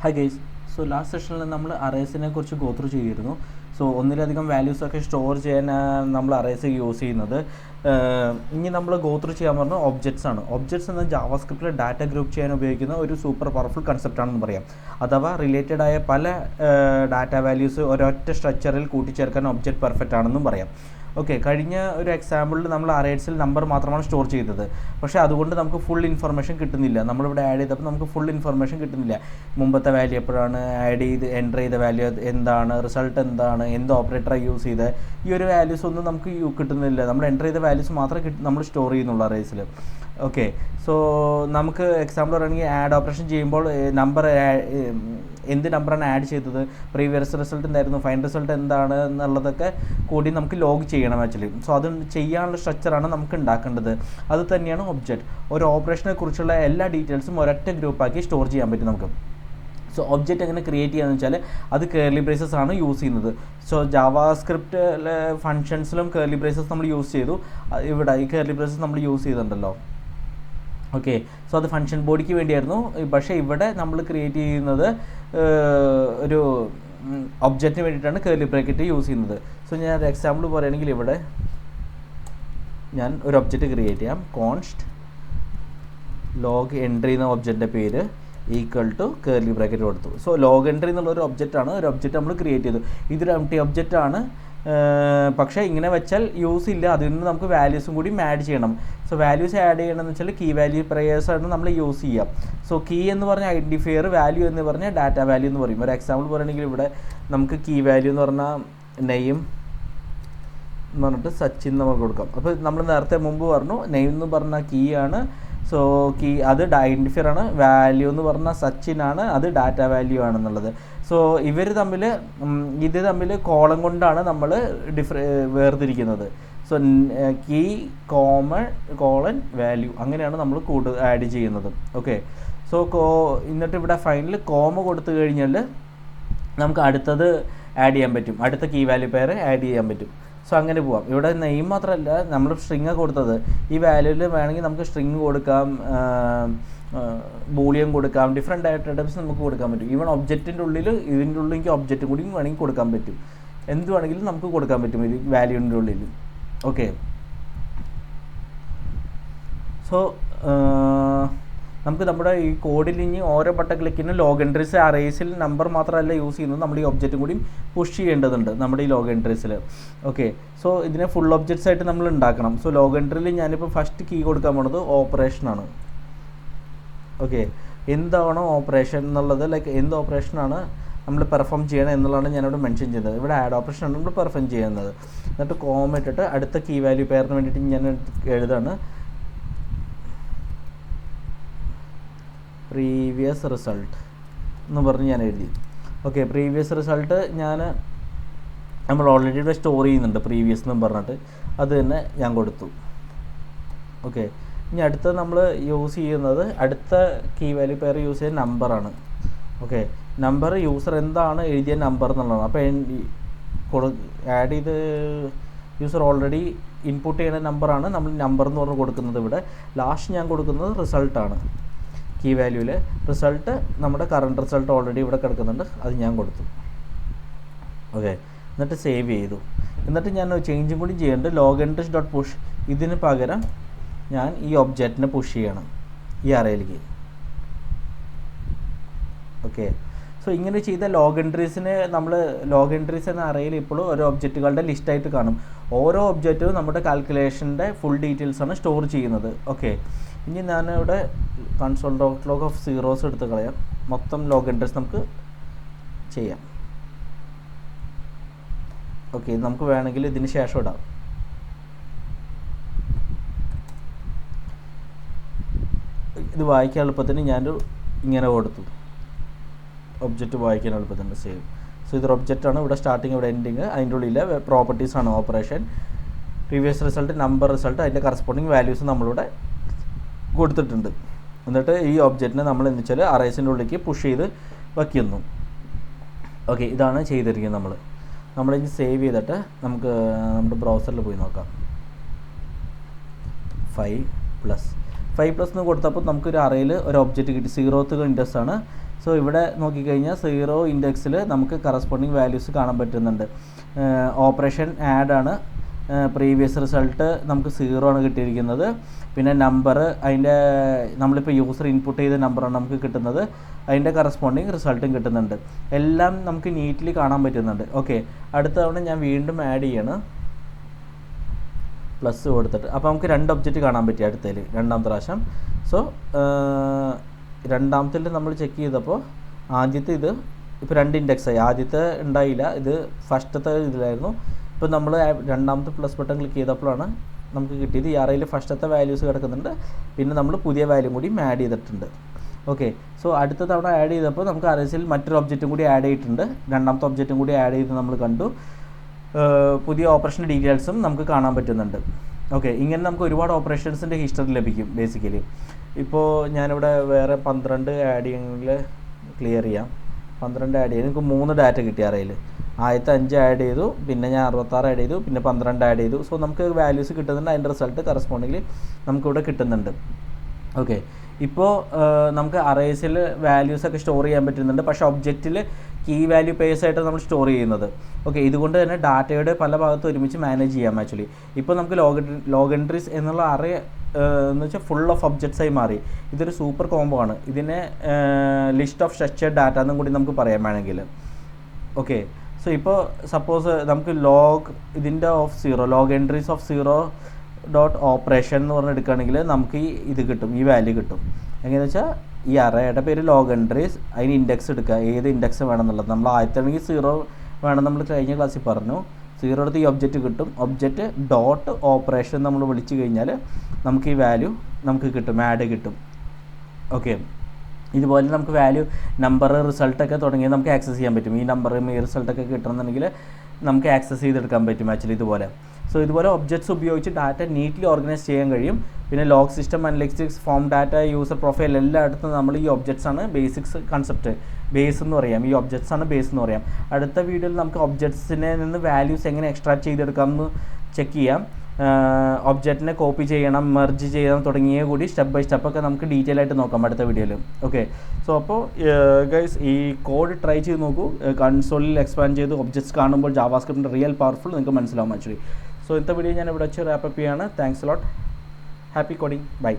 Hi guys, so last session നമ്മൾ അറേസിനെ കുറിച്ച് go through ചെയ്തിരുന്നു. സോ ഒന്നിലധികം വാല്യൂസൊക്കെ സ്റ്റോർ ചെയ്യാൻ നമ്മൾ അറേസ് യൂസ് ചെയ്യുന്നത്. ഇനി നമ്മൾ ഗോ ത്രൂ ചെയ്യാൻ പറഞ്ഞാൽ ഒബ്ജക്ട്സ് ആണ്. ഒബ്ജക്ട്സ് എന്ന ജാവാസ്ക്രിപ്റ്റിൽ ഡാറ്റ ഗ്രൂപ്പ് ചെയ്യാൻ ഉപയോഗിക്കുന്ന ഒരു സൂപ്പർ പവർഫുൾ കൺസെപ്റ്റ് ആണെന്ന് പറയാം. അഥവാ റിലേറ്റഡ് ആയ പല ഡാറ്റ വാല്യൂസ് ഒരൊറ്റ സ്ട്രക്ചറിൽ കൂട്ടിച്ചേർക്കാൻ ഒബ്ജക്റ്റ് പെർഫെക്റ്റ് ആണെന്നും പറയാം. ഓക്കെ, കഴിഞ്ഞ ഒരു എക്സാമ്പിളിൽ നമ്മൾ അറേസിൽ നമ്പർ മാത്രമാണ് സ്റ്റോർ ചെയ്തത്. പക്ഷേ അതുകൊണ്ട് നമുക്ക് ഫുൾ ഇൻഫർമേഷൻ കിട്ടുന്നില്ല. നമ്മളിവിടെ ആഡ് ചെയ്തപ്പോൾ നമുക്ക് ഫുൾ ഇൻഫർമേഷൻ കിട്ടുന്നില്ല. മുമ്പത്തെ വാല്യൂ എപ്പോഴാണ് എൻ്റർ ചെയ്ത വാല്യൂ എന്താണ്, റിസൾട്ട് എന്താണ്, എന്ത് ഓപ്പറേറ്ററാണ് യൂസ് ചെയ്തത്, ഈ ഒരു വാല്യൂസ് ഒന്നും നമുക്ക് കിട്ടുന്നില്ല. നമ്മൾ എൻ്റർ ചെയ്ത വാല്യൂസ് മാത്രമേ നമ്മൾ സ്റ്റോർ ചെയ്യുന്നുള്ളൂ അറേസിൽ. ഓക്കെ, സോ നമുക്ക് എക്സാമ്പിൾ പറയുകയാണെങ്കിൽ ആഡ് ഓപ്പറേഷൻ ചെയ്യുമ്പോൾ നമ്പർ എന്ത് നമ്പറാണ് ആഡ് ചെയ്തത്, പ്രീവിയസ് റിസൾട്ട് എന്തായിരുന്നു, ഫൈനൽ റിസൾട്ട് എന്താണ് എന്നുള്ളതൊക്കെ കൂടി നമുക്ക് ലോഗ് ചെയ്യണം ആക്ച്വലി. സോ അത് ചെയ്യാനുള്ള സ്ട്രക്ചറാണ് നമുക്ക് ഉണ്ടാക്കേണ്ടത്. അത് തന്നെയാണ് ഒബ്ജക്റ്റ്. ഒരു ഓപ്പറേഷനെ കുറിച്ചുള്ള എല്ലാ ഡീറ്റെയിൽസും ഒരൊറ്റ ഗ്രൂപ്പാക്കി സ്റ്റോർ ചെയ്യാൻ പറ്റും നമുക്ക്. സോ ഒബ്ജക്റ്റ് എങ്ങനെ ക്രിയേറ്റ് ചെയ്യാന്ന് വെച്ചാൽ അത് കേർലി ബ്രേസസ് ആണ് യൂസ് ചെയ്യുന്നത്. സോ ജാവാസ്ക്രിപ്റ്റ് ഫങ്ഷൻസിലും കേർലി ബ്രേസസ് നമ്മൾ യൂസ് ചെയ്തു. ഇവിടെ ഈ കേർലി ബ്രേസസ് നമ്മൾ യൂസ് ചെയ്തിട്ടുണ്ടല്ലോ. ഓക്കെ, സോ അത് ഫങ്ഷൻ ബോഡിക്ക് വേണ്ടിയായിരുന്നു. പക്ഷേ ഇവിടെ നമ്മൾ ക്രിയേറ്റ് ചെയ്യുന്നത് ഒരു ഒബ്ജക്റ്റിന് വേണ്ടിയിട്ടാണ് കേർലി ബ്രാക്കറ്റ് യൂസ് ചെയ്യുന്നത്. സോ ഞാൻ ഒരു എക്സാമ്പിൾ പറയുകയാണെങ്കിൽ ഇവിടെ ഞാൻ ഒരു ഒബ്ജക്റ്റ് ക്രിയേറ്റ് ചെയ്യാം. കോൺസ്റ്റ് ലോഗ് എൻട്രി എന്ന ഒബ്ജക്റ്റിൻ്റെ പേര് ഈക്വൽ ടു കേർലി ബ്രാക്കറ്റ് കൊടുത്തു. സോ ലോഗ് എൻട്രി എന്നുള്ളൊരു ഒബ്ജക്റ്റാണ്, ഒരു ഒബ്ജക്റ്റ് നമ്മൾ ക്രിയേറ്റ് ചെയ്തു. ഇതൊരു എംപ്റ്റി ഒബ്ജക്റ്റാണ്. പക്ഷേ ഇങ്ങനെ വെച്ചാൽ യൂസ് ഇല്ല. അതിൽ നിന്ന് നമുക്ക് വാല്യൂസും കൂടി ആഡ് ചെയ്യണം. സോ വാല്യൂസ് ആഡ് ചെയ്യണമെന്ന് വെച്ചാൽ കീ വാല്യൂ പ്രേയേഴ്സാണ് നമ്മൾ യൂസ് ചെയ്യുക. സോ കീ എന്ന് പറഞ്ഞാൽ ഐഡൻറ്റിഫയർ, വാല്യൂ എന്ന് പറഞ്ഞാൽ ഡാറ്റ വാല്യൂ എന്ന് പറയും. ഒരു എക്സാമ്പിൾ പറയുകയാണെങ്കിൽ ഇവിടെ നമുക്ക് കീ വാല്യൂ എന്ന് പറഞ്ഞാൽ നെയിം എന്ന് പറഞ്ഞിട്ട് സച്ചിൻ നമുക്ക് കൊടുക്കാം. അപ്പോൾ നമ്മൾ നേരത്തെ മുമ്പ് പറഞ്ഞു നെയിം എന്ന് പറഞ്ഞാൽ കീ ആണ്. സോ കീ അത് ഐഡൻറ്റിഫയർ ആണ്. വാല്യൂ എന്ന് പറഞ്ഞാൽ സച്ചിനാണ്, അത് ഡാറ്റ വാല്യൂ ആണെന്നുള്ളത്. സോ ഇത് തമ്മിൽ കോളം കൊണ്ടാണ് നമ്മൾ വേർതിരിക്കുന്നത്. സോ കീ കോളൻ വാല്യൂ അങ്ങനെയാണ് നമ്മൾ ആഡ് ചെയ്യുന്നത്. ഓക്കെ, സോ എന്നിട്ട് ഇവിടെ ഫൈനൽ കോമ കൊടുത്തു കഴിഞ്ഞാൽ നമുക്ക് അടുത്തത് ആഡ് ചെയ്യാൻ പറ്റും, അടുത്ത കീ വാല്യൂ പെയർ ആഡ് ചെയ്യാൻ പറ്റും. സോ അങ്ങനെ പോവാം. ഇവിടെ നെയിം മാത്രമല്ല, നമ്മൾ സ്ട്രിങ് കൊടുത്തത് ഈ വാല്യൂവിൽ വേണമെങ്കിൽ നമുക്ക് സ്ട്രിങ് കൊടുക്കാം, ബൂളിയം കൊടുക്കാം, ഡിഫറെൻറ്റ് ഡാറ്റ ടൈപ്സ് നമുക്ക് കൊടുക്കാൻ പറ്റും. ഈവൻ ഒബ്ജക്റ്റിൻ്റെ ഉള്ളിൽ ഇതിൻ്റെ ഉള്ളിൽ എനിക്ക് ഒബ്ജക്റ്റും കൂടി വേണമെങ്കിൽ കൊടുക്കാൻ പറ്റും. എന്ത് വേണമെങ്കിലും നമുക്ക് കൊടുക്കാൻ പറ്റും ഇത് വാല്യൂവിൻ്റെ ഉള്ളിൽ. ഓക്കെ, സോ നമുക്ക് നമ്മുടെ ഈ കോഡിൽ ഇനി ഓരോ ബട്ടൺ ക്ലിക്കിന് ലോഗ് എൻട്രീസ് അറേസിൽ നമ്പർ മാത്രമല്ല യൂസ് ചെയ്യുന്നത്, നമ്മൾ ഈ ഒബ്ജക്റ്റും കൂടി പുഷ് ചെയ്യേണ്ടതുണ്ട് നമ്മുടെ ഈ ലോഗ് എൻട്രീസിൽ. ഓക്കെ, സോ ഇതിനെ ഫുൾ ഒബ്ജക്ട്സ് ആയിട്ട് നമ്മൾ ഉണ്ടാക്കണം. സോ ലോഗ് എൻട്രിയിൽ ഞാനിപ്പോൾ ഫസ്റ്റ് കീ കൊടുക്കാൻ പോണത് ഓപ്പറേഷനാണ്. ഓക്കെ, എന്താണോ ഓപ്പറേഷൻ എന്നുള്ളത്, ലൈക്ക് എന്ത് ഓപ്പറേഷനാണ് നമ്മൾ പെർഫോം ചെയ്യണം എന്നുള്ളതാണ് ഞാനിവിടെ മെൻഷൻ ചെയ്യുന്നത്. ഇവിടെ ആഡ് ഓപ്പറേഷനാണ് നമ്മൾ പെർഫോം ചെയ്യുന്നത്. എന്നിട്ട് കോമ ഇട്ടിട്ട് അടുത്ത കീ വാല്യൂ പെയറിന് വേണ്ടിയിട്ട് ഞാൻ എഴുതാണ് പ്രീവിയസ് റിസൾട്ട് എന്ന് പറഞ്ഞ് ഞാൻ എഴുതി. ഓക്കെ, പ്രീവിയസ് റിസൾട്ട് നമ്മൾ ഓൾറെഡി ഇവിടെ സ്റ്റോർ ചെയ്യുന്നുണ്ട് പ്രീവിയസ് എന്ന് പറഞ്ഞിട്ട്, അത് തന്നെ ഞാൻ കൊടുത്തു. ഓക്കെ, ഇനി അടുത്ത നമ്മൾ യൂസ് ചെയ്യുന്നത് അടുത്ത കീ വാല്യൂ പെയർ യൂസ് ചെയ്യുന്ന നമ്പറാണ്. ഓക്കെ, നമ്പർ യൂസർ എന്താണ് എഴുതിയ നമ്പർ എന്നുള്ളതാണ്. അപ്പോൾ ആഡ് ചെയ്ത് യൂസർ ഓൾറെഡി ഇൻപുട്ട് ചെയ്യുന്ന നമ്പറാണ് നമ്മൾ നമ്പർ എന്ന് പറഞ്ഞ് കൊടുക്കുന്നത്. ഇവിടെ ലാസ്റ്റ് ഞാൻ കൊടുക്കുന്നത് റിസൾട്ടാണ്. കീ വാല്യൂവിൽ റിസൾട്ട് നമ്മുടെ കറണ്ട് റിസൾട്ട് ഓൾറെഡി ഇവിടെ കിടക്കുന്നുണ്ട്, അത് ഞാൻ കൊടുത്തു. ഓക്കെ, എന്നിട്ട് സേവ് ചെയ്തു. എന്നിട്ട് ഞാൻ ചേഞ്ചും കൂടി ചെയ്യുന്നുണ്ട്. ലോഗ് എൻട്രീസ് ഡോട്ട് പുഷ്, ഇതിന് പകരം ഞാൻ ഈ ഒബ്ജക്റ്റിനെ പുഷ് ചെയ്യണം ഈ അറയിലേക്ക്. ഓക്കെ, സോ ഇങ്ങനെ ചെയ്ത ലോഗ് എൻട്രീസിന് നമ്മൾ ലോഗ് എൻട്രീസ് എന്ന അറയിൽ ഇപ്പോഴും ഓരോ ഒബ്ജക്റ്റുകളുടെ ലിസ്റ്റായിട്ട് കാണും. ഓരോ ഒബ്ജക്റ്റും നമ്മുടെ കാൽക്കുലേഷൻ്റെ ഫുൾ ഡീറ്റെയിൽസാണ് സ്റ്റോർ ചെയ്യുന്നത്. ഓക്കെ, ഇനി ഞാനിവിടെ കൺസോൾ ലോഗ് ഓഫ് സീറോസ് എടുത്ത് കളയാം. മൊത്തം ലോഗ് എൻട്രീസ് നമുക്ക് ചെയ്യാം. ഓക്കെ, നമുക്ക് വേണമെങ്കിൽ ഇതിന് ശേഷം ഇടാം. ഇത് വായിക്കാൻ എളുപ്പത്തിന് ഞാനൊരു ഇങ്ങനെ കൊടുത്തു, ഒബ്ജക്റ്റ് വായിക്കാൻ എളുപ്പത്തിന് സേവ്. സോ ഇതൊരു ഒബ്ജക്റ്റാണ്, ഇവിടെ സ്റ്റാർട്ടിങ് ഇവിടെ എൻഡിങ്, അതിൻ്റെ ഉള്ളിലെ പ്രോപ്പർട്ടീസാണ് operation, previous result, number result, അതിൻ്റെ കറസ്പോണ്ടിങ് വാല്യൂസ് നമ്മളിവിടെ കൊടുത്തിട്ടുണ്ട്. എന്നിട്ട് ഈ ഒബ്ജക്റ്റിനെ നമ്മൾ എന്ന് വെച്ചാൽ അറേസിൻ്റെ ഉള്ളിലേക്ക് പുഷ് ചെയ്ത് വയ്ക്കുന്നു. ഓക്കെ, ഇതാണ് ചെയ്തിരിക്കുന്നത്. നമ്മളിനി സേവ് ചെയ്തിട്ട് നമുക്ക് നമ്മുടെ ബ്രൗസറിൽ പോയി നോക്കാം. 5+. 5+ എന്ന് കൊടുത്തപ്പോൾ നമുക്കൊരു അറയിൽ ഒരു ഒബ്ജക്റ്റ് കിട്ടി. 0th ഇൻഡെക്സ് ആണ് സോ ഇവിടെ നോക്കിക്കഴിഞ്ഞാൽ 0 ഇൻഡെക്സിൽ നമുക്ക് കറസ്പോണ്ടിങ് വാല്യൂസ് കാണാൻ പറ്റുന്നുണ്ട്. ഓപ്പറേഷൻ ആഡ് ആണ്, പ്രീവിയസ് റിസൾട്ട് നമുക്ക് 0 ആണ് കിട്ടിയിരിക്കുന്നത്. പിന്നെ നമ്പർ അതിൻ്റെ നമ്മളിപ്പോൾ യൂസർ ഇൻപുട്ട് ചെയ്ത നമ്പറാണ് നമുക്ക് കിട്ടുന്നത്, അതിൻ്റെ കറസ്പോണ്ടിങ് റിസൾട്ടും കിട്ടുന്നുണ്ട്. എല്ലാം നമുക്ക് നീറ്റ്ലി കാണാൻ പറ്റുന്നുണ്ട്. ഓക്കെ, അടുത്ത തവണ ഞാൻ വീണ്ടും ആഡ് ചെയ്യണം പ്ലസ് കൊടുത്തിട്ട്. അപ്പോൾ നമുക്ക് 2 ഒബ്ജക്റ്റ് കാണാൻ പറ്റി അടുത്തതിൽ രണ്ടാമത്തെ പ്രാവശ്യം. സോ രണ്ടാമത്തിൽ നമ്മൾ ചെക്ക് ചെയ്തപ്പോൾ ആദ്യത്തെ ഇത് ഇപ്പോൾ 2 ഇൻഡെക്സായി. ആദ്യത്തെ ഉണ്ടായില്ല, ഇത് ഫസ്റ്റത്തെ ഇതിലായിരുന്നു. ഇപ്പോൾ നമ്മൾ രണ്ടാമത്തെ പ്ലസ് ബട്ടൺ ക്ലിക്ക് ചെയ്തപ്പോഴാണ് നമുക്ക് കിട്ടിയത്. ഈ അറയിൽ ഫസ്റ്റത്തെ വാല്യൂസ് കിടക്കുന്നുണ്ട്, പിന്നെ നമ്മൾ പുതിയ വാല്യൂ കൂടി ആഡ് ചെയ്തിട്ടുണ്ട്. ഓക്കെ, സോ അടുത്ത തവണ ആഡ് ചെയ്തപ്പോൾ നമുക്ക് അറേസിൽ മറ്റൊരു ഒബ്ജക്റ്റും കൂടി ആഡ് ചെയ്തിട്ടുണ്ട്. രണ്ടാമത്തെ ഒബ്ജക്റ്റും കൂടി ആഡ് ചെയ്ത് നമ്മൾ കണ്ടു. പുതിയ ഓപ്പറേഷൻ ഡീറ്റെയിൽസും നമുക്ക് കാണാൻ പറ്റുന്നുണ്ട്. ഓക്കെ, ഇങ്ങനെ നമുക്ക് ഒരുപാട് ഓപ്പറേഷൻസിൻ്റെ ഹിസ്റ്ററി ലഭിക്കും ബേസിക്കലി. ഇപ്പോൾ ഞാനിവിടെ വേറെ 12 ആഡ് ചെയ്യണമെങ്കിൽ ക്ലിയർ ചെയ്യാം. 12 ആഡ് ചെയ്ത് എനിക്ക് 3 ഡാറ്റ കിട്ടി അറയിൽ. ആദ്യത്തെ 5 ആഡ് ചെയ്തു, പിന്നെ ഞാൻ 66 ആഡ് ചെയ്തു, പിന്നെ 12 ആഡ് ചെയ്തു. സോ നമുക്ക് വാല്യൂസ് കിട്ടുന്നുണ്ട്, അതിൻ്റെ റിസൾട്ട് കറസ്പോണ്ടിങ്ങിൽ നമുക്കിവിടെ കിട്ടുന്നുണ്ട്. ഓക്കെ, ഇപ്പോൾ നമുക്ക് അറേസിൽ വാല്യൂസൊക്കെ സ്റ്റോർ ചെയ്യാൻ പറ്റുന്നുണ്ട്, പക്ഷേ ഒബ്ജക്റ്റിൽ കീ വാല്യൂ പേഴ്സ് ആയിട്ട് നമ്മൾ സ്റ്റോർ ചെയ്യുന്നത്. ഓക്കെ, ഇതുകൊണ്ട് തന്നെ ഡാറ്റയുടെ പല ഭാഗത്തും ഒരുമിച്ച് മാനേജ് ചെയ്യാം ആക്ച്വലി. ഇപ്പോൾ നമുക്ക് ലോഗ് എൻട്രീസ് എന്നുള്ള അറേ എന്ന് വെച്ചാൽ ഫുൾ ഓഫ് ഒബ്ജക്ട്സ് ആയി മാറി. ഇതൊരു സൂപ്പർ കോംബോ ആണ്. ഇതിനെ ലിസ്റ്റ് ഓഫ് സ്ട്രക്ചേർഡ് ഡാറ്റ എന്നും കൂടി നമുക്ക് പറയാൻ വേണമെങ്കിൽ. ഓക്കെ, സോ ഇപ്പോൾ സപ്പോസ് നമുക്ക് ഇതിൻ്റെ of 0 log entries of 0 dot operation എന്ന് പറഞ്ഞ് എടുക്കുകയാണെങ്കിൽ നമുക്ക് ഇത് കിട്ടും, ഈ വാല്യൂ കിട്ടും. എങ്ങനെയാണെന്ന് വെച്ചാൽ ഈ അറേയുടെ പേര് ലോഗ് എൻട്രീസ്, അതിന് ഇൻഡെക്സ് എടുക്കുക, ഏത് ഇൻഡെക്സ് വേണമെന്നുള്ളത്. നമ്മൾ ആദ്യത്താണെങ്കിൽ 0 വേണം, നമ്മൾ കഴിഞ്ഞ ക്ലാസ്സിൽ പറഞ്ഞു. 0 എടുത്ത് ഈ ഒബ്ജക്റ്റ് കിട്ടും. ഒബ്ജക്റ്റ് ഡോട്ട് ഓപ്പറേഷൻ നമ്മൾ വിളിച്ചു കഴിഞ്ഞാൽ നമുക്ക് ഈ വാല്യൂ നമുക്ക് കിട്ടും, ആഡ് കിട്ടും. ഓക്കെ, ഇതുപോലെ നമുക്ക് വാല്യൂ നമ്പർ റിസൾട്ടൊക്കെ തുടങ്ങിയത് നമുക്ക് ആക്സസ് ചെയ്യാൻ പറ്റും. ഈ നമ്പറും ഈ റിസൾട്ടൊക്കെ കിട്ടണമെന്നുണ്ടെങ്കിൽ നമുക്ക് ആക്സസ് ചെയ്തെടുക്കാൻ പറ്റും ആക്ച്വലി ഇതുപോലെ. സോ ഇതുപോലെ ഒബ്ജക്ട്സ് ഉപയോഗിച്ച് ഡാറ്റ നീറ്റ്ലി ഓർഗനൈസ് ചെയ്യാൻ കഴിയും. പിന്നെ log system, analytics, form data, user profile എല്ലായിടത്തും നമ്മൾ ഈ ഒബ്ജക്ട്സ് ആണ് ബേസിക്സ് കൺസെപ്റ്റ്, ബേസ് എന്ന് പറയാം. ഈ ഒബ്ജക്ട്സ് ആണ് ബേസ് എന്ന് പറയാം. അടുത്ത വീഡിയോയിൽ നമുക്ക് ഒബ്ജക്ട്സിനെ നിന്ന് വാല്യൂസ് എങ്ങനെ എക്സ്ട്രാക്ട് ചെയ്തെടുക്കാം എന്ന് ചെക്ക് ചെയ്യാം. ഒബ്ജക്റ്റിനെ കോപ്പി ചെയ്യണം, മെർജ് ചെയ്യണം തുടങ്ങിയ കൂടി സ്റ്റെപ്പ് ബൈ സ്റ്റെപ്പൊക്കെ നമുക്ക് ഡീറ്റെയിൽ ആയിട്ട് നോക്കാം അടുത്ത വീഡിയോയിൽ. ഓക്കെ, സോ അപ്പോൾ ഗൈസ് ഈ കോഡ് ട്രൈ ചെയ്ത് നോക്കൂ. കൺസോളിൽ എക്സ്പാൻഡ് ചെയ്ത് ഒബ്ജക്ട്സ് കാണുമ്പോൾ ജാവാസ്ക്രിപ്റ്റിൻ്റെ റിയൽ പവർഫുൾ നിങ്ങൾക്ക് മനസ്സിലാവും ആക്ച്വലി. സോ ഇന്നത്തെ വീഡിയോ ഞാൻ ഇവിടെ വെച്ച് റാപ്പപ്പ് ചെയ്യാണ്. Thanks lot. Happy coding. By.